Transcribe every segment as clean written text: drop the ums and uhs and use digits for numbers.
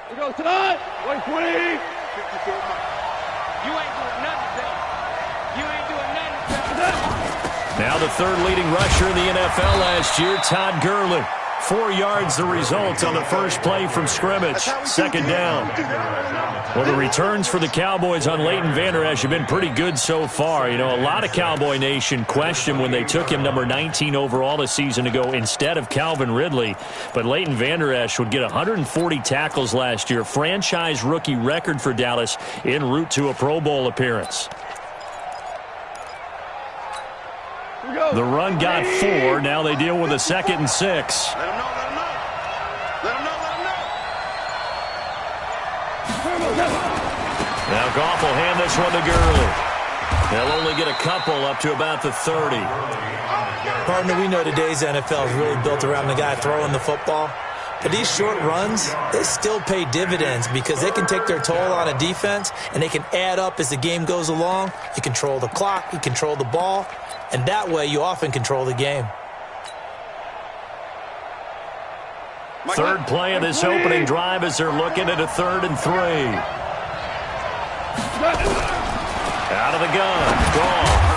We go tonight. 120. You ain't doing nothing today. You ain't doing nothing today. Now the third leading rusher in the NFL last year, Todd Gurley. 4 yards the result on the first play from scrimmage. Second down. Well, the returns for the Cowboys on Leighton Vander Esch have been pretty good so far. You know, a lot of Cowboy Nation questioned when they took him number 19 overall a season ago instead of Calvin Ridley. But Leighton Vander Esch would get 140 tackles last year. Franchise rookie record for Dallas en route to a Pro Bowl appearance. The run got 4. Now they deal with a 2nd and 6. Let him know, let him know. Let him know, let him know. Now Goff will hand this one to Gurley. They'll only get a couple up to about the 30. Partner, we know today's NFL is really built around the guy throwing the football. But these short runs, they still pay dividends because they can take their toll on a defense and they can add up as the game goes along. You control the clock, you control the ball, and that way you often control the game. Third play of this opening drive as they're looking at a 3rd and 3. Out of the gun. Gone.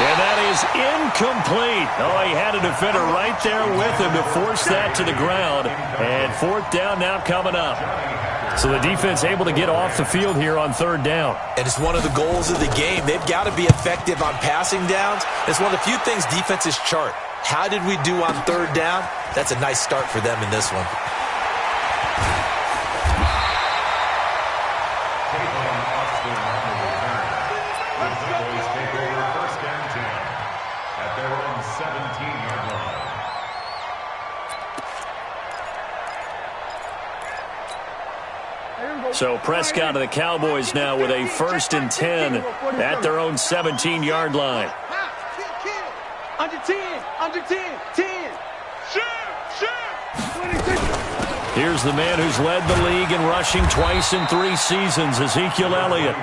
And that is incomplete. Oh, he had a defender right there with him to force that to the ground. And 4th down now coming up. So the defense able to get off the field here on 3rd down. And it's one of the goals of the game. They've got to be effective on passing downs. It's one of the few things defenses chart. How did we do on 3rd down? That's a nice start for them in this one. So Prescott of the Cowboys now with a 1st and 10 at their own 17-yard line. Under 10, under 10, 10. Here's the man who's led the league in rushing twice in 3 seasons, Ezekiel Elliott.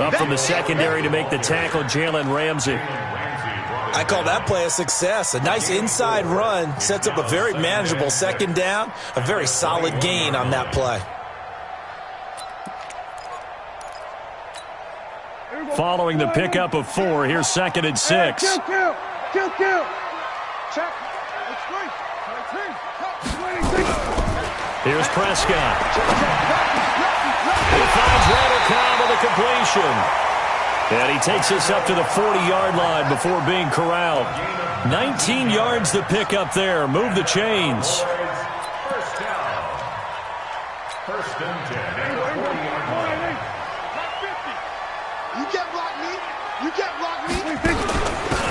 Up from the secondary to make the tackle, Jalen Ramsey. I call that play a success. A nice inside run sets up a very manageable 2nd down, a very solid gain on that play. Following the pickup of 4, here's 2nd and 6. Kill. Check. Here's Prescott. He finds Randall Cobb with a completion. And he takes us up to the 40-yard line before being corralled. 19 yards to pick up there. Move the chains. First down. 1st and 10.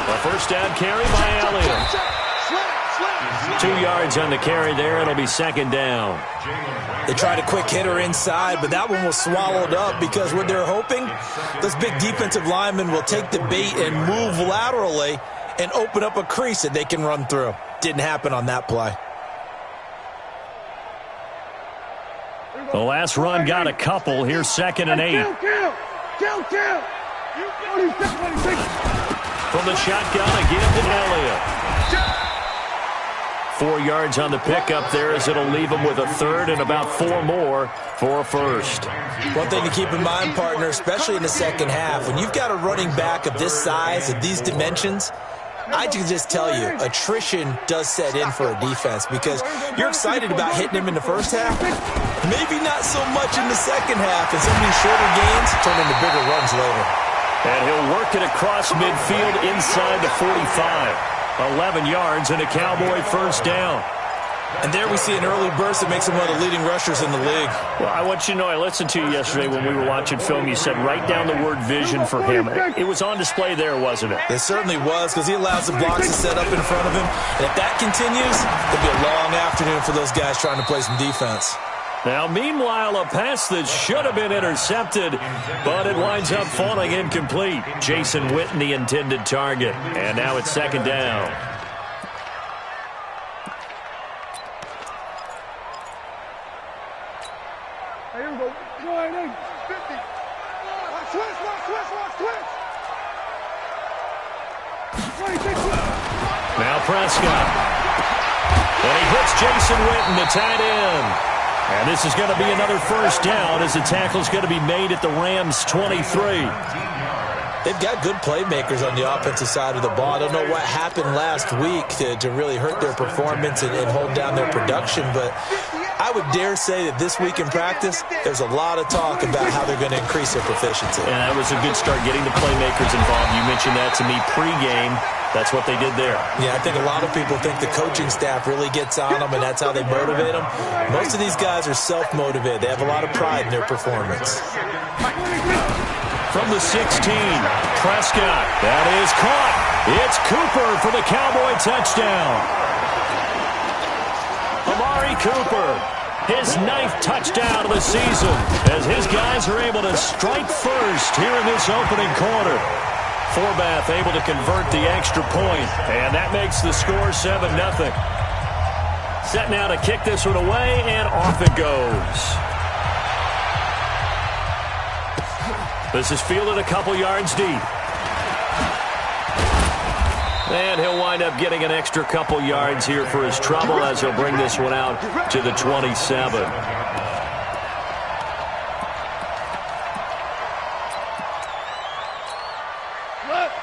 A 1st down carry by Elliott. 2 yards on the carry there. It'll be 2nd down. They tried a quick hitter inside, but that one was swallowed up because what they're hoping, those big defensive linemen will take the bait and move laterally and open up a crease that they can run through. Didn't happen on that play. The last run got a couple. Here's 2nd and 8. Kill. From the shotgun again to Elliott. 4 yards on the pickup there as it'll leave him with a 3rd and about 4 more for a 1st. One thing to keep in mind, partner, especially in the 2nd half, when you've got a running back of this size, of these dimensions, I can just tell you, attrition does set in for a defense because you're excited about hitting him in the 1st half, maybe not so much in the 2nd half, and some of these shorter gains turn into bigger runs later. And he'll work it across midfield inside the 45. 11 yards and a Cowboy 1st down. And there we see an early burst that makes him one of the leading rushers in the league. Well, I want you to know, I listened to you yesterday when we were watching film. You said write down the word vision for him. It was on display there, wasn't it? It certainly was because he allows the blocks to set up in front of him. And if that continues, it'll be a long afternoon for those guys trying to play some defense. Now, meanwhile, a pass that should have been intercepted, but it winds up falling incomplete. Jason Witten, the intended target. And now it's 2nd down. Here we go. 50. Switch. Now Prescott. And he hits Jason Witten, the tight end. And this is going to be another first down as the tackle is going to be made at the Rams' 23. They've got good playmakers on the offensive side of the ball. I don't know what happened last week to really hurt their performance and hold down their production, but I would dare say that this week in practice, there's a lot of talk about how they're going to increase their proficiency. And that was a good start, getting the playmakers involved. You mentioned that to me pregame. That's what they did there. Yeah, I think a lot of people think the coaching staff really gets on them, and that's how they motivate them. Most of these guys are self-motivated. They have a lot of pride in their performance. From the 16, Prescott. That is caught. It's Cooper for the Cowboy touchdown. Amari Cooper, his 9th touchdown of the season, as his guys are able to strike first here in this opening quarter. Forbath able to convert the extra point, and that makes the score 7-0. Set now to kick this one away, and off it goes. This is fielded a couple yards deep. And he'll wind up getting an extra couple yards here for his trouble as he'll bring this one out to the 27.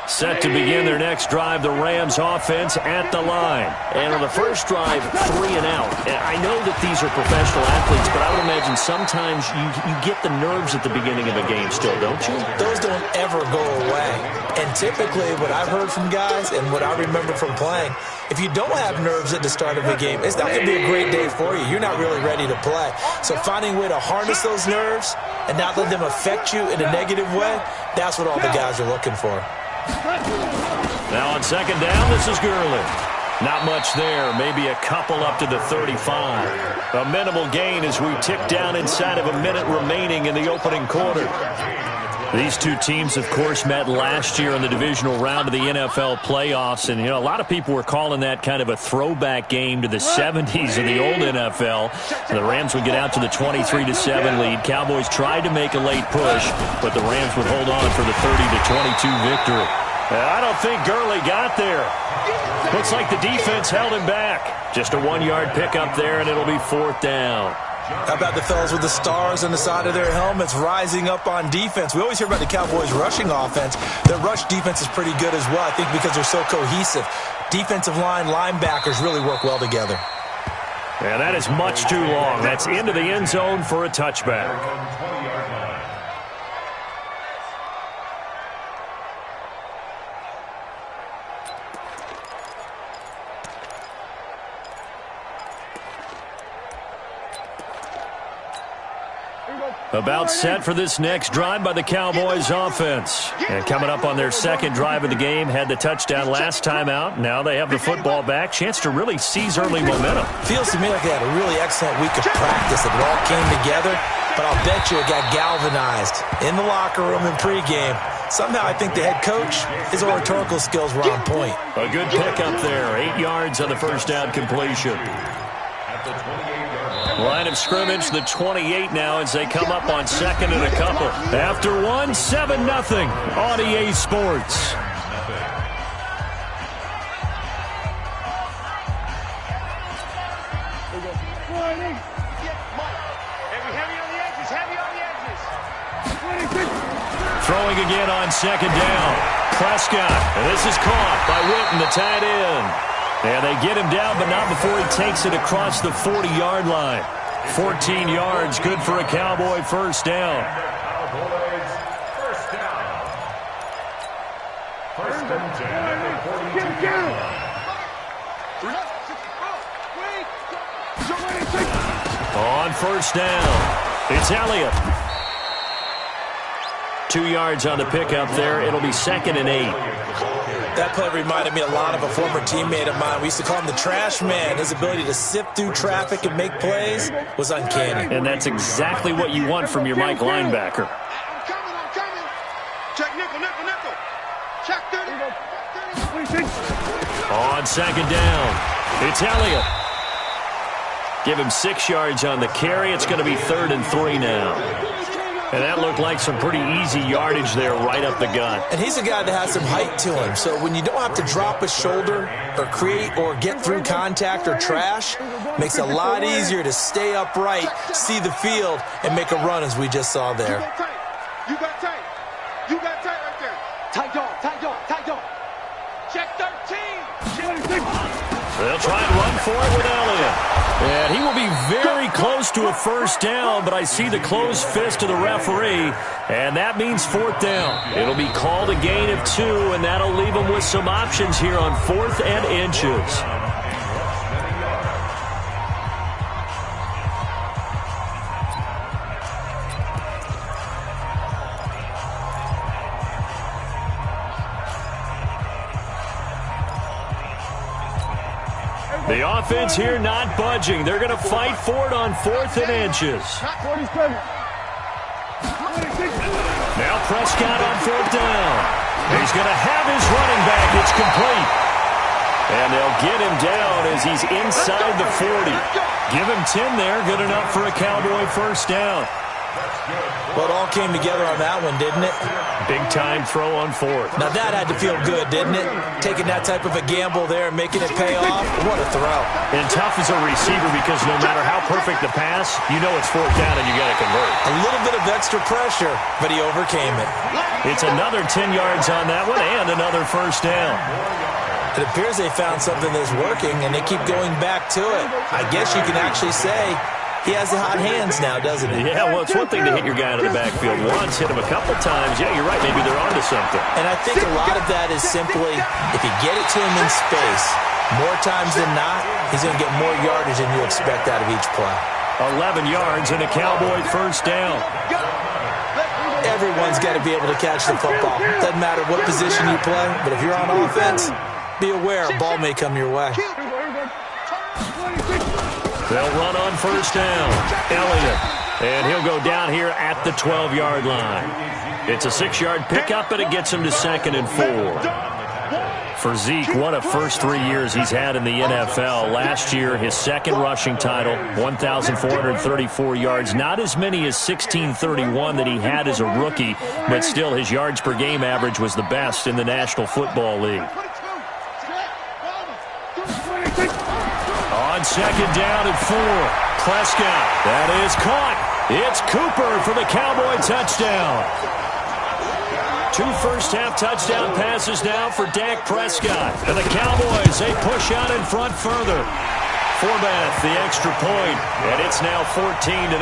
Set to begin their next drive, the Rams offense at the line. And on the first drive, 3 and out. And I know that these are professional athletes, but I would imagine sometimes you get the nerves at the beginning of a game still, don't you? Those don't ever go away. And typically what I've heard from guys and what I remember from playing, if you don't have nerves at the start of a game, it's not going to be a great day for you. You're not really ready to play. So finding a way to harness those nerves and not let them affect you in a negative way, that's what all the guys are looking for. Now on second down, this is Gurley. Not much there, maybe a couple up to the 35. A minimal gain as we tick down inside of a minute remaining in the opening quarter. These two teams, of course, met last year in the divisional round of the NFL playoffs, and a lot of people were calling that kind of a throwback game to the 70s of the old NFL. So the Rams would get out to the 23-7 lead. Cowboys tried to make a late push, but the Rams would hold on for the 30-22 victory. I don't think Gurley got there. Looks like the defense held him back. Just a 1-yard pickup there, and it'll be 4th down. How about the fellas with the stars on the side of their helmets rising up on defense? We always hear about the Cowboys' rushing offense. Their rush defense is pretty good as well, I think, because they're so cohesive. Defensive line, linebackers really work well together. And that is much too long. That's into the end zone for a touchback. About set for this next drive by the Cowboys offense. And coming up on their second drive of the game, had the touchdown last time out. Now they have the football back. Chance to really seize early momentum. Feels to me like they had a really excellent week of practice. It all came together, but I'll bet you it got galvanized in the locker room in pregame. Somehow I think the head coach, his oratorical skills were on point. A good pickup there. 8 yards on the first down completion. Line of scrimmage, the 28 now as they come up on second and a couple. After one, 7-0 on EA Sports. Throwing again on second down. Prescott, and this is caught by Witten, the tight end. And they get him down, but not before he takes it across the 40-yard line. 14 yards, good for a Cowboy first down. Cowboys first down. First and 10. On first down, it's Elliott. 2 yards on the pickup there. It'll be 2nd and 8. That play reminded me a lot of a former teammate of mine. We used to call him the trash man. His ability to sift through traffic and make plays was uncanny. And that's exactly what you want from your Mike linebacker. I'm coming. Check nickel. Check 30. On second down, it's Elliott. Give him 6 yards on the carry. It's going to be 3rd and 3 now. And that looked like some pretty easy yardage there right up the gut. And he's a guy that has some height to him. So when you don't have to drop a shoulder or create or get through contact or trash, makes it a lot easier to stay upright, see the field, and make a run as we just saw there. You got tight. You got tight right there. Tight dog, tight dog, tight dog. Check 13. They'll try and run for it with Elliott. And he will be very close to a first down, but I see the closed fist of the referee, and that means fourth down. It'll be called a gain of 2, and that'll leave them with some options here on 4th and inches. The offense here not budging. They're going to fight for it on 4th and inches. Now Prescott on 4th down. He's going to have his running back. It's complete. And they'll get him down as he's inside the 40. Give him 10 there. Good enough for a Cowboy first down. Well, it all came together on that one, didn't it? Big-time throw on 4th. Now, that had to feel good, didn't it? Taking that type of a gamble there and making it pay off. What a throw. And tough as a receiver because no matter how perfect the pass, you know it's 4th down and you got to convert. A little bit of extra pressure, but he overcame it. It's another 10 yards on that one and another first down. It appears they found something that's working, and they keep going back to it. I guess you can actually say he has the hot hands now, doesn't he? Yeah, well, it's one thing to hit your guy out of the backfield once, hit him a couple times. Yeah, you're right. Maybe they're onto something. And I think a lot of that is simply if you get it to him in space, more times than not, he's going to get more yardage than you expect out of each play. 11 yards and a Cowboy first down. Everyone's got to be able to catch the football. Doesn't matter what position you play, but if you're on offense, be aware a ball may come your way. They'll run on first down. Elliott. And he'll go down here at the 12-yard line. It's a 6-yard pickup, and it gets him to 2nd and 4. For Zeke, what a first 3 years he's had in the NFL. Last year, his second rushing title, 1,434 yards. Not as many as 1,631 that he had as a rookie, but still his yards per game average was the best in the National Football League. On 2nd down and 4. Prescott. That is caught. It's Cooper for the Cowboy touchdown. 2 first-half touchdown passes now for Dak Prescott. And the Cowboys, they push out in front further. Forbath, the extra point, and it's now 14-0.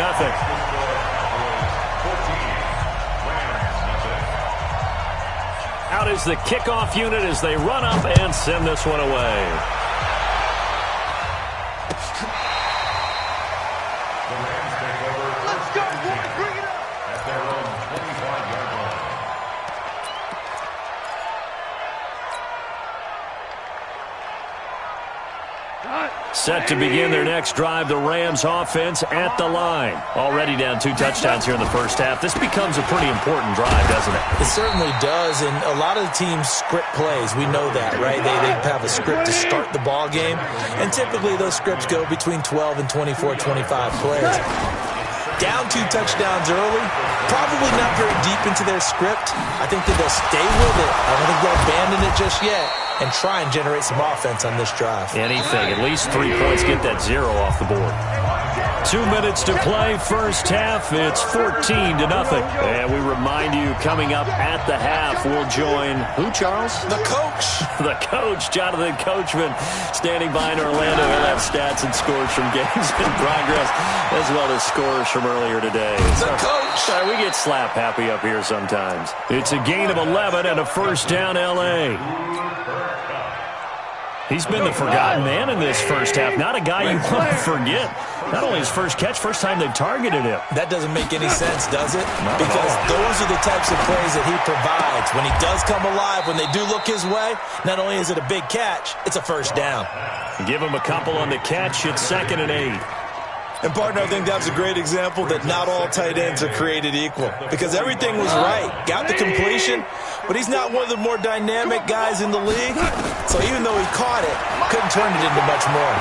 Out is the kickoff unit as they run up and send this one away. Set to begin their next drive, the Rams offense at the line. Already down 2 touchdowns here in the first half. This becomes a pretty important drive, doesn't it? It certainly does, and a lot of the teams script plays. We know that, right? They have a script to start the ball game, and typically those scripts go between 12 and 24, 25 plays. Down 2 touchdowns early, probably not very deep into their script. I think that they'll stay with it. I don't think they'll abandon it just yet and try and generate some offense on this drive. Anything. At least 3 points, get that 0 off the board. 2 minutes to play, first half. It's 14-0. And we remind you, coming up at the half, we'll join who, Charles? The coach. The coach, Jonathan Coachman, standing by in Orlando. He'll have stats and scores from games in progress, as well as scores from earlier today. The coach. Sorry, we get slap happy up here sometimes. It's a gain of 11 and a first down, L.A. He's been the forgotten man in this first half. Not a guy you want to forget. Not only his first catch, first time they've targeted him. That doesn't make any sense, does it? Because those are the types of plays that he provides. When he does come alive, when they do look his way, not only is it a big catch, it's a first down. Give him a couple on the catch. It's 2nd and 8. And, partner, I think that was a great example that not all tight ends are created equal. Because everything was right. Got the completion, but he's not one of the more dynamic guys in the league. So even though he caught it, couldn't turn it into much more.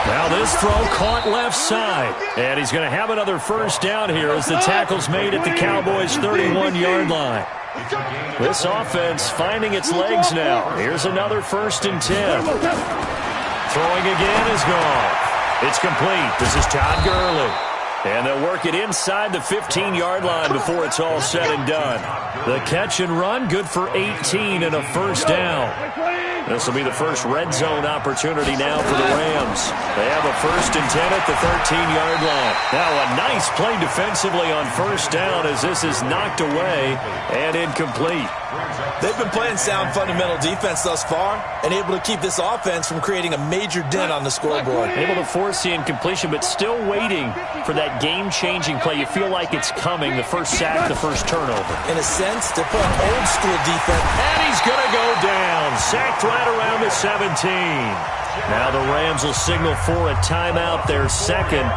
Now Now this throw caught left side. And he's going to have another first down here as the tackle's made at the Cowboys' 31-yard line. This offense finding its legs now. Here's another 1st and 10. Throwing again is gone. It's complete. This is Todd Gurley. And they'll work it inside the 15-yard line before it's all said and done. The catch and run, good for 18 and a first down. This will be the first red zone opportunity now for the Rams. They have a 1st and 10 at the 13-yard line. Now a nice play defensively on first down as this is knocked away and incomplete. They've been playing sound fundamental defense thus far and able to keep this offense from creating a major dent on the scoreboard. Able to force the incompletion, but still waiting for that game-changing play. You feel like it's coming, the first sack, the first turnover. In a sense, they're playing old-school defense. And he's going to go down. Sacked right around the 17. Now the Rams will signal for a timeout, their second,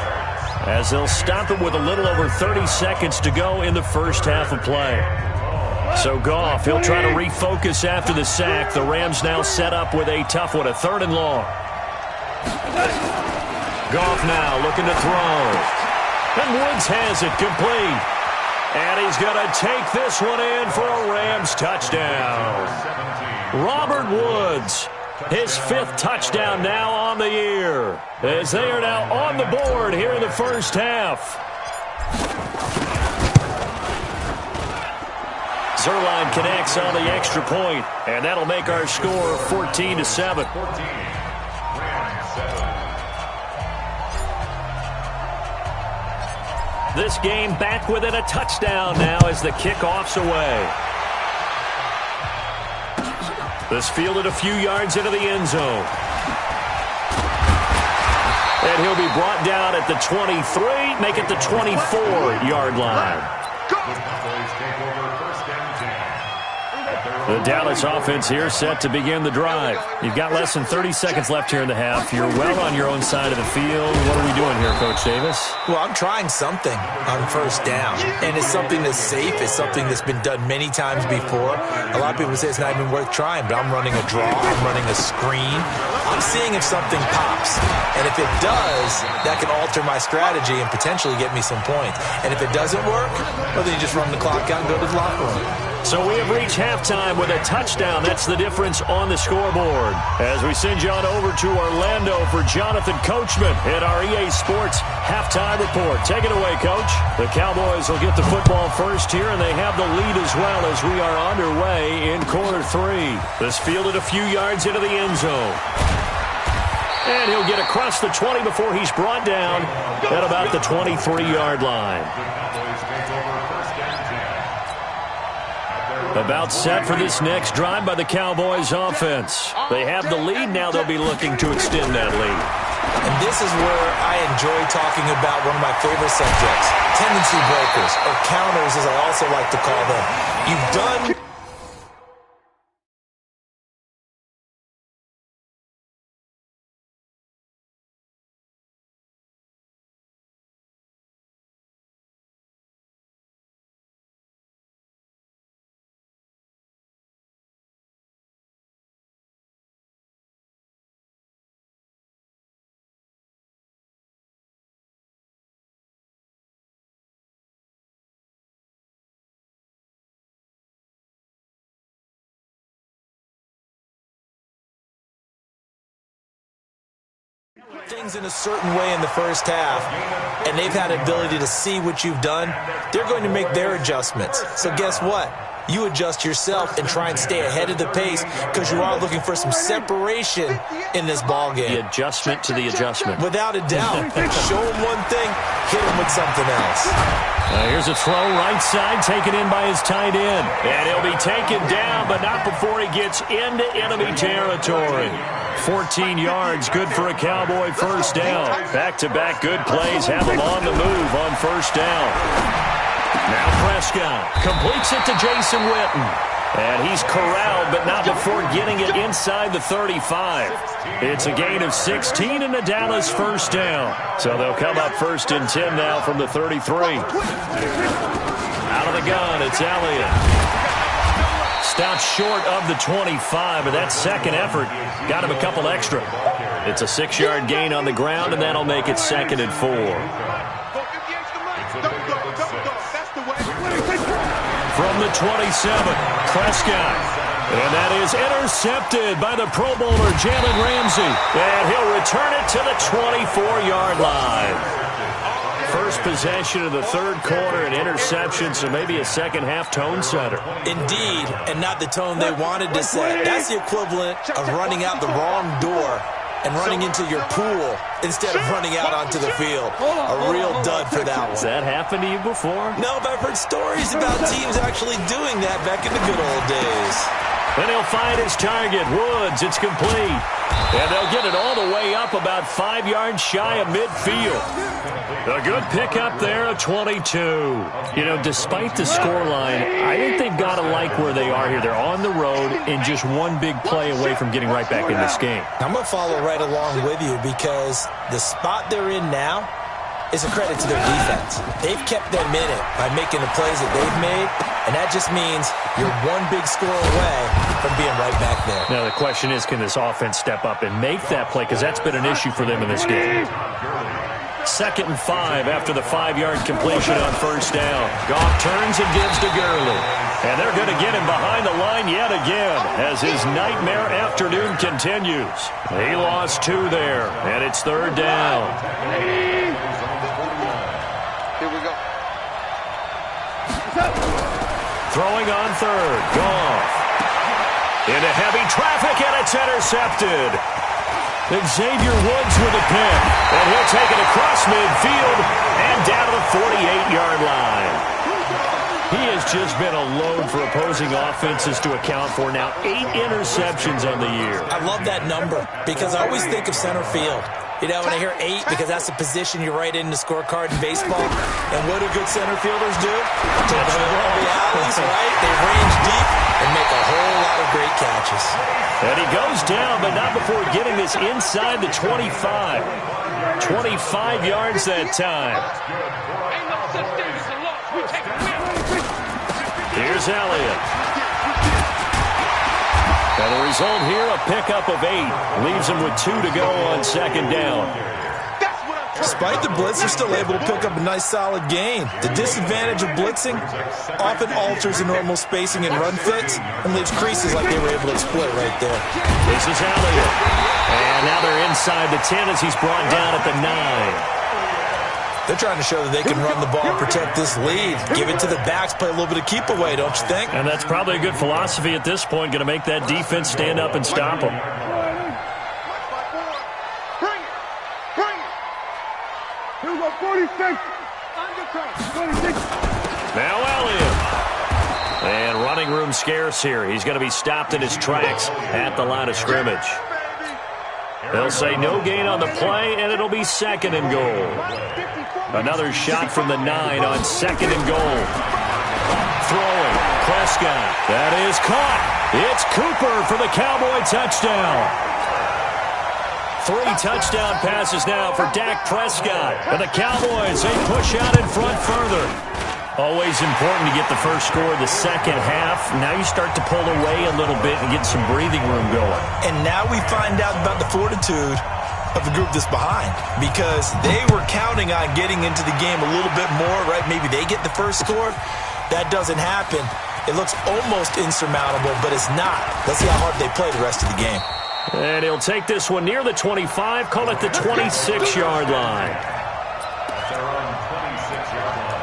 as they'll stop it with a little over 30 seconds to go in the first half of play. So Goff, he'll try to refocus after the sack. The Rams now set up with a tough one, a 3rd and long. Goff now looking to throw. And Woods has it complete. And he's going to take this one in for a Rams touchdown. Robert Woods, his 5th touchdown now on the year, as they are now on the board here in the first half. Zerline connects on the extra point, and that'll make our score 14-7. This game back within a touchdown now as the kickoff's away. This fielded a few yards into the end zone. And he'll be brought down at the 23, make it the 24-yard line. The Dallas offense here set to begin the drive. You've got less than 30 seconds left here in the half. You're well on your own side of the field. What are we doing here, Coach Davis? Well, I'm trying something on first down, and it's something that's safe. It's something that's been done many times before. A lot of people say it's not even worth trying, but I'm running a draw. I'm running a screen. I'm seeing if something pops, and if it does, that can alter my strategy and potentially get me some points. And if it doesn't work, well, then you just run the clock out and go to the locker room. So we have reached halftime with a touchdown. That's the difference on the scoreboard. As we send you on over to Orlando for Jonathan Coachman at our EA Sports halftime report. Take it away, Coach. The Cowboys will get the football first here, and they have the lead as well as we are underway in quarter 3. This fielded a few yards into the end zone. And he'll get across the 20 before he's brought down at about the 23-yard line. About set for this next drive by the Cowboys offense. They have the lead. Now they'll be looking to extend that lead. And this is where I enjoy talking about one of my favorite subjects, tendency breakers, or counters as I also like to call them. You've done... things in a certain way in the first half, and they've had the ability to see what you've done, they're going to make their adjustments. So guess what? You adjust yourself and try and stay ahead of the pace because you are looking for some separation in this ball game. The adjustment to the adjustment. Without a doubt. Show them one thing, hit them with something else. Here's a throw right side, taken in by his tight end. And he'll be taken down, but not before he gets into enemy territory. 14 yards, good for a Cowboy first down. Back-to-back good plays have him on the move on first down. Now Prescott completes it to Jason Witten. And he's corralled, but not before getting it inside the 35. It's a gain of 16 and a Dallas first down. So they'll come up 1st and 10 now from the 33. Out of the gun, it's Elliott. Stopped short of the 25, but that second effort got him a couple extra. It's a 6-yard gain on the ground, and that'll make it 2nd and 4. From the 27, Prescott. And that is intercepted by the Pro Bowler, Jalen Ramsey. And he'll return it to the 24-yard line. First possession of the third quarter, an interception, so maybe a second-half tone setter. Indeed, and not the tone they wanted to set. That's the equivalent of running out the wrong door and running into your pool instead of running out onto the field. A real dud for that one. Has that happened to you before? No, but I've heard stories about teams actually doing that back in the good old days. And he'll find his target, Woods. It's complete. And they'll get it all the way up about 5 yards shy of midfield. A good pickup there of 22. You know, despite the scoreline, I think they've got to like where they are here. They're on the road and just one big play away from getting right back in this game. I'm going to follow right along with you because the spot they're in now is a credit to their defense. They've kept them in it by making the plays that they've made, and that just means you're one big score away from being right back there. Now, the question is, can this offense step up and make that play? Because that's been an issue for them in this game. 2nd and 5 after the 5-yard completion on first down. Goff turns and gives to Gurley. And they're going to get him behind the line yet again as his nightmare afternoon continues. He lost 2 there, and it's 3rd down. Here we go. Throwing on 3rd. Goff. Into heavy traffic, and it's intercepted. Xavier Woods with a pick, and he'll take it across midfield and down to the 48-yard line. He has just been a load for opposing offenses to account for now. 8 interceptions on the year. I love that number because I always think of center field. You know, when I hear 8, because that's the position you write in the scorecard in baseball. And what do good center fielders do? Take the ball in the alleys, right? They range deep and make a whole lot of great catches. And he goes down, but not before getting this inside the 25. 25 yards that time. Here's Elliott. And the result here, a pickup of 8. Leaves him with 2 to go on 2nd down. Despite the blitz, they're still able to pick up a nice solid gain. The disadvantage of blitzing often alters the normal spacing and run fits and leaves creases like they were able to exploit right there. This is Elliott. And now they're inside the 10 as he's brought down at the 9. They're trying to show that they can run the ball and protect this lead. Give it to the backs, play a little bit of keep away, don't you think? And that's probably a good philosophy at this point, going to make that defense stand up and stop them. Bring it. Bring it. Here we go, 46. 46. Now Elliott. And running room scarce here. He's going to be stopped in his tracks at the line of scrimmage. They'll say no gain on the play, and it'll be 2nd and goal. Another shot from the 9 on 2nd and goal. Throwing, Prescott. That is caught. It's Cooper for the Cowboy touchdown. 3 touchdown passes now for Dak Prescott. And the Cowboys, they push out in front further. Always important to get the first score of the second half. Now you start to pull away a little bit and get some breathing room going. And now we find out about the fortitude of the group that's behind, because they were counting on getting into the game a little bit more, right? Maybe they get the first score. That doesn't happen. It looks almost insurmountable, but it's not. Let's see how hard they play the rest of the game. And he'll take this one near the 25, call it the 26-yard line. They're on 26-yard line.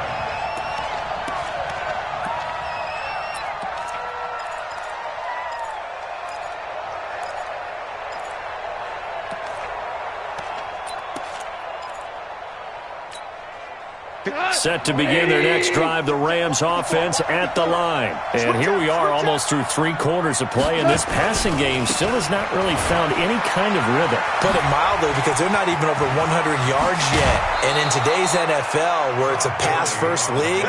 Set to begin their next drive, the Rams offense at the line. And here we are almost through 3 quarters of play, and this passing game still has not really found any kind of rhythm. Put it mildly, because they're not even over 100 yards yet. And in today's NFL, where it's a pass-first league,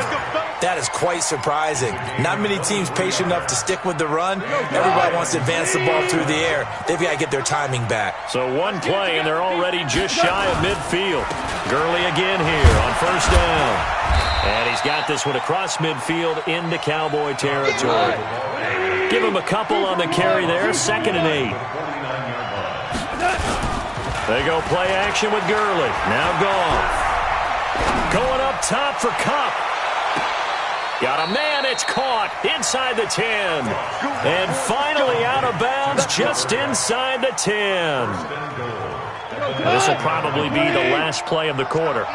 that is quite surprising. Not many teams patient enough to stick with the run. Everybody wants to advance the ball through the air. They've got to get their timing back. So one play, and they're already just shy of midfield. Gurley again here on first down. And he's got this one across midfield into Cowboy territory. Give him a couple on the carry there, 2nd and 8. They go play action with Gurley. Now Goff. Going up top for Kupp. Got a man, it's caught inside the 10. And finally out of bounds just inside the 10. This will probably be the last play of the quarter.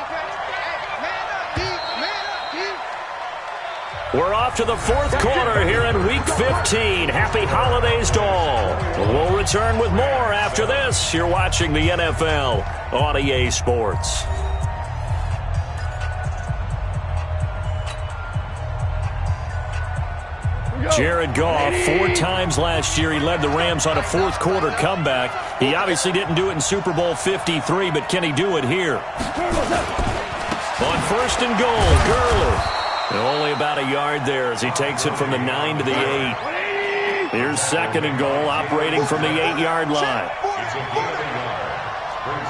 We're off to the fourth quarter here in Week 15. Happy holidays to all. We'll return with more after this. You're watching the NFL on EA Sports. Jared Goff, 4 times last year, he led the Rams on a fourth quarter comeback. He obviously didn't do it in Super Bowl 53, but can he do it here? On first and goal, Gurley. Only about a yard there as he takes it from the 9 to the 8. Here's second and goal, operating from the 8-yard line.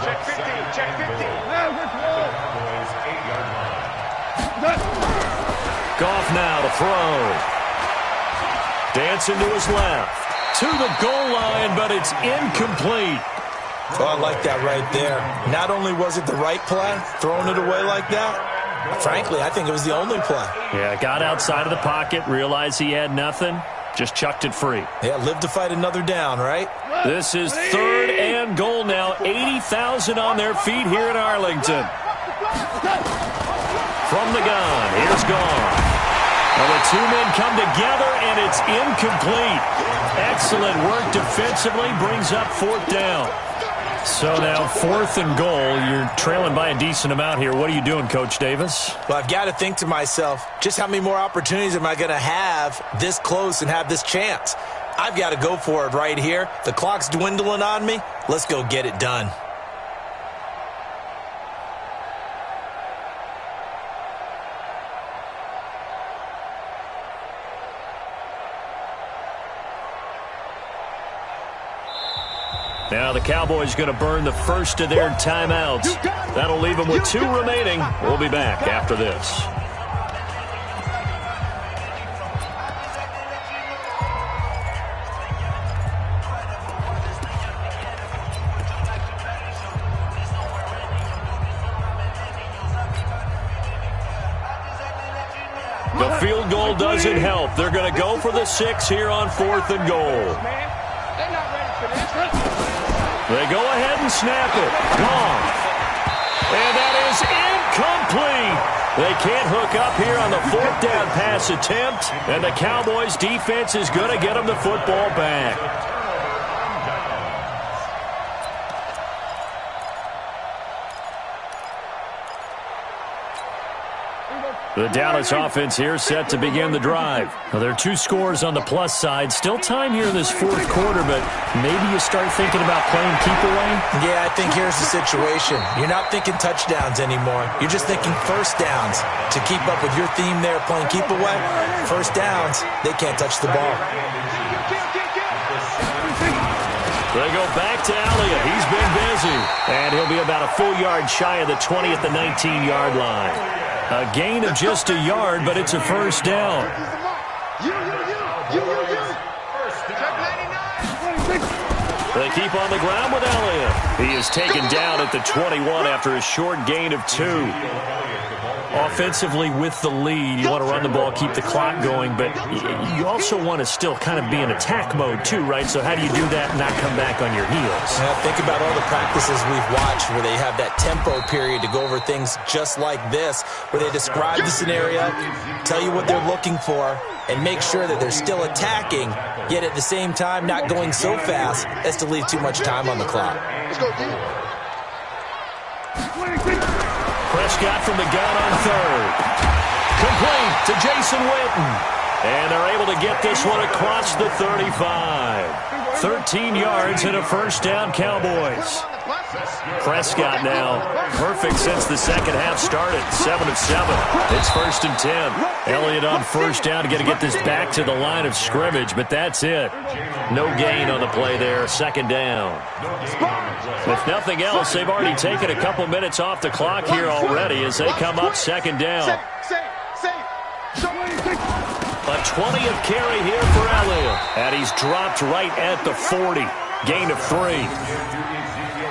Check 15, check 15. Goff now to throw. Dancing to his left. To the goal line, but it's incomplete. Oh, I like that right there. Not only was it the right play, throwing it away like that, frankly, I think it was the only play. Yeah, got outside of the pocket, realized he had nothing, just chucked it free. Yeah, live to fight another down, right? This is third and goal now. 80,000 on their feet here in Arlington. From the gun, here's Goff. Well, the two men come together, and it's incomplete. Excellent work defensively, brings up fourth down. So now fourth and goal. You're trailing by a decent amount here. What are you doing, Coach Davis? Well, I've got to think to myself, just how many more opportunities am I going to have this close and have this chance? I've got to go for it right here. The clock's dwindling on me. Let's go get it done. Now the Cowboys going to burn the first of their timeouts. That'll leave them with 2 remaining. We'll be back after this. The field goal doesn't help. They're going to go for the 6 here on fourth and goal. They go ahead and snap it. Gone. And that is incomplete. They can't hook up here on the fourth down pass attempt. And the Cowboys defense is going to get them the football back. The Dallas offense here set to begin the drive. Well, there are 2 scores on the plus side. Still time here in this fourth quarter, but maybe you start thinking about playing keep away? Yeah, I think here's the situation. You're not thinking touchdowns anymore. You're just thinking first downs. To keep up with your theme there, playing keep away, first downs, they can't touch the ball. They go back to Elliott. He's been busy. And he'll be about a full yard shy of the 20 at the 19-yard line. A gain of just a yard, but it's a first down. They keep on the ground with Elliott. He is taken down at the 21 after a short gain of 2. Offensively with the lead, you want to run the ball, keep the clock going, but you also want to still kind of be in attack mode too, right? So how do you do that and not come back on your heels? Yeah, think about all the practices we've watched where they have that tempo period to go over things just like this, where they describe the scenario, tell you what they're looking for, and make sure that they're still attacking, yet at the same time not going so fast as to leave too much time on the clock. Prescott from the gun on third. Complete to Jason Witten. And they're able to get this one across the 35. 13 yards and a first down, Cowboys. Prescott now perfect since the second half started. 7 of 7. It's first and 10. Elliott on first down, got to get this back to the line of scrimmage, but that's it. No gain on the play there. Second down. If nothing else, they've already taken a couple minutes off the clock here already as they come up second down. A 20th carry here for Elliott. And he's dropped right at the 40. Gain of 3.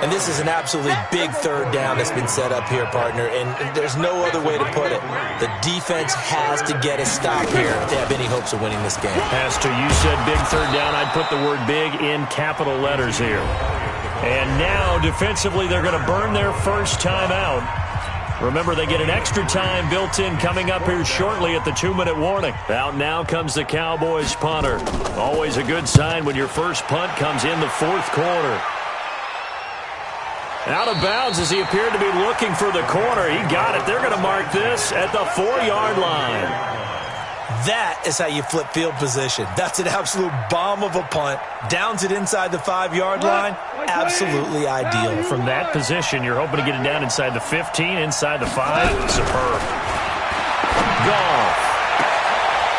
And this is an absolutely big third down that's been set up here, partner, and there's no other way to put it. The defense has to get a stop here if they have any hopes of winning this game. Has to. You said big third down. I'd put the word big in capital letters here. And now, defensively, they're going to burn their first time out. Remember, they get an extra time built in coming up here shortly at the 2-minute warning. Out now comes the Cowboys punter. Always a good sign when your first punt comes in the fourth quarter. Out of bounds as he appeared to be looking for the corner. He got it. They're going to mark this at the 4-yard line. That is how you flip field position. That's an absolute bomb of a punt. Downs it inside the 5-yard line. Absolutely ideal. From that position, you're hoping to get it down inside the 15, inside the 5. Superb. Goff.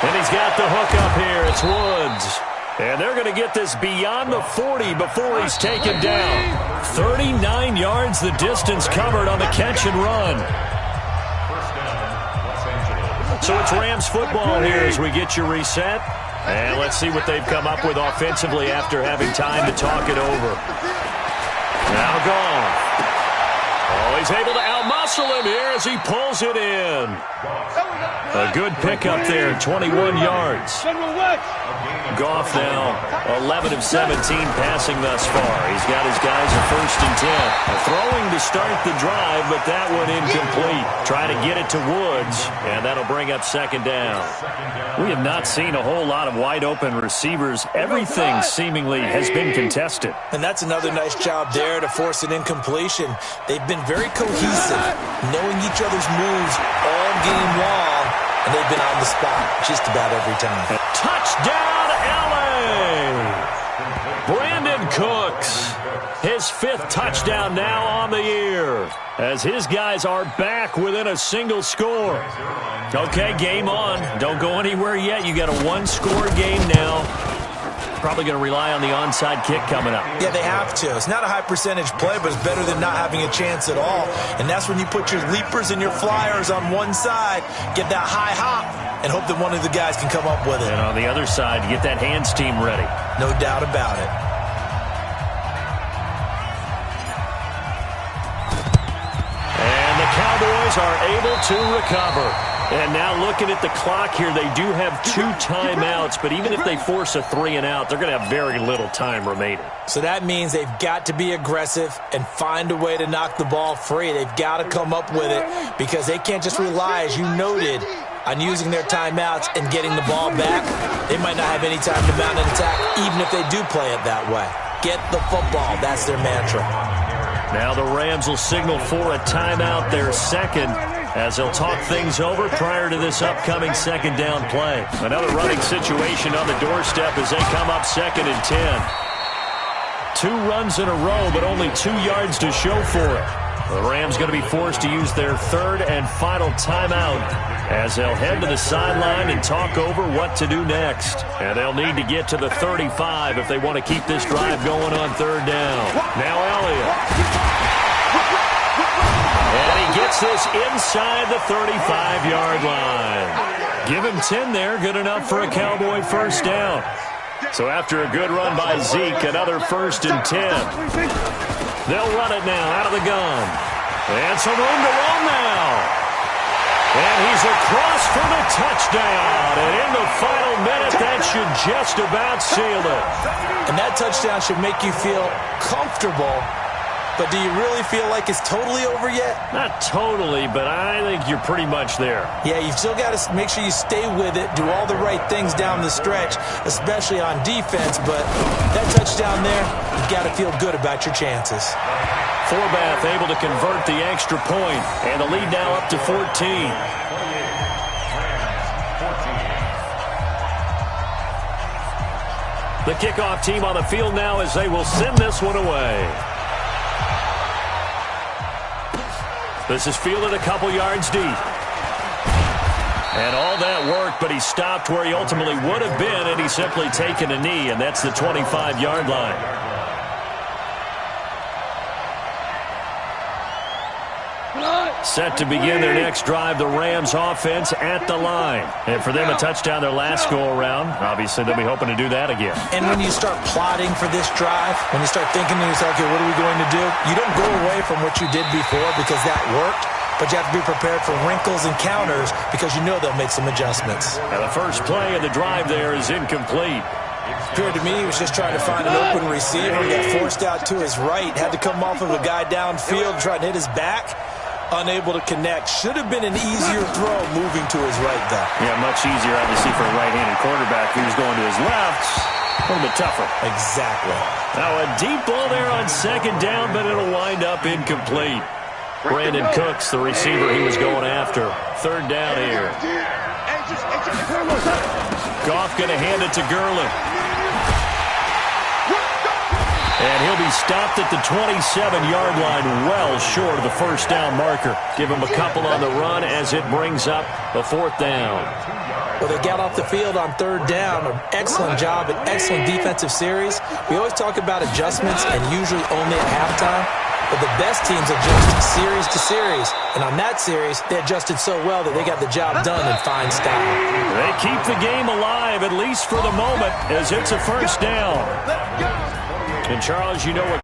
And he's got the hook up here. It's Woods. And they're going to get this beyond the 40 before he's taken down. 39 yards the distance covered on the catch and run. So it's Rams football here as we get you reset. And let's see what they've come up with offensively after having time to talk it over. Now Goff. Oh, he's able to outmuscle him here as he pulls it in. A good pickup there, 21 yards. Goff now 11 of 17 passing thus far. He's got his guys at 1st and 10. Throwing to start the drive, but that one incomplete. Try to get it to Woods, and that'll bring up 2nd down. We have not seen a whole lot of wide open receivers. Everything seemingly has been contested. And that's another nice job there to force an incompletion. They've been very cohesive, knowing each other's moves all game long, and they've been on the spot just about every time. Touchdown, LA! Brandon Cooks, his 5th touchdown now on the year, as his guys are back within a single score. Okay, game on. Don't go anywhere yet. You got a 1-score game now. Probably going to rely on the onside kick coming up. Yeah, they have to. It's not a high percentage play, but it's better than not having a chance at all. And that's when you put your leapers and your flyers on one side, get that high hop, and hope that one of the guys can come up with it. And on the other side, get that hands team ready. No doubt about it. And the Cowboys are able to recover. And now looking at the clock here, they do have 2 timeouts, but even if they force a 3-and-out, they're going to have very little time remaining. So that means they've got to be aggressive and find a way to knock the ball free. They've got to come up with it because they can't just rely, as you noted, on using their timeouts and getting the ball back. They might not have any time to mount an attack, even if they do play it that way. Get the football. That's their mantra. Now the Rams will signal for a timeout, their 2nd, as they'll talk things over prior to this upcoming 2nd down play. Another running situation on the doorstep as they come up 2nd and 10. 2 runs in a row, but only 2 yards to show for it. The Rams going to be forced to use their 3rd and final timeout as they'll head to the sideline and talk over what to do next. And they'll need to get to the 35 if they want to keep this drive going on 3rd down. Now Elliott. And he gets this inside the 35-yard line. Give him 10 there, good enough for a Cowboy first down. So after a good run by Zeke, another 1st and 10. They'll run it now out of the gun. And some room to run now. And he's across for the touchdown. And in the final minute, that should just about seal it. And that touchdown should make you feel comfortable. But do you really feel like it's totally over yet? Not totally, but I think you're pretty much there. Yeah, you've still got to make sure you stay with it, do all the right things down the stretch, especially on defense. But that touchdown there, you've got to feel good about your chances. Forbath able to convert the extra point, and the lead now up to 14. The kickoff team on the field now as they will send this one away. This is fielded a couple yards deep. And all that work, but he stopped where he ultimately would have been, and he's simply taken a knee, and that's the 25-yard line. Set to begin their next drive, the Rams offense at the line. And for them, a touchdown their last go-around. Obviously, they'll be hoping to do that again. And when you start plotting for this drive, when you start thinking to yourself, okay, what are we going to do? You don't go away from what you did before because that worked, but you have to be prepared for wrinkles and counters because you know they'll make some adjustments. Now, the first play of the drive there is incomplete. Appeared to me he was just trying to find an open receiver and got forced out to his right. Had to come off of a guy downfield, trying to hit his back. Unable to connect. Should have been an easier throw moving to his right, though. Yeah, much easier, obviously, for a right-handed quarterback. If he was going to his left, a little bit tougher. Exactly. Now, a deep ball there on second down, but it'll wind up incomplete. Brandon Cooks, the receiver he was going after. Third down here. Goff going to hand it to Gurley. And he'll be stopped at the 27-yard line, well short of the first down marker. Give him a couple on the run as it brings up a fourth down. Well, they got off the field on third down. An excellent job, an excellent defensive series. We always talk about adjustments and usually only at halftime. But the best teams adjust series to series. And on that series, they adjusted so well that they got the job done in fine style. They keep the game alive, at least for the moment, as it's a first down. And, Charles, you know what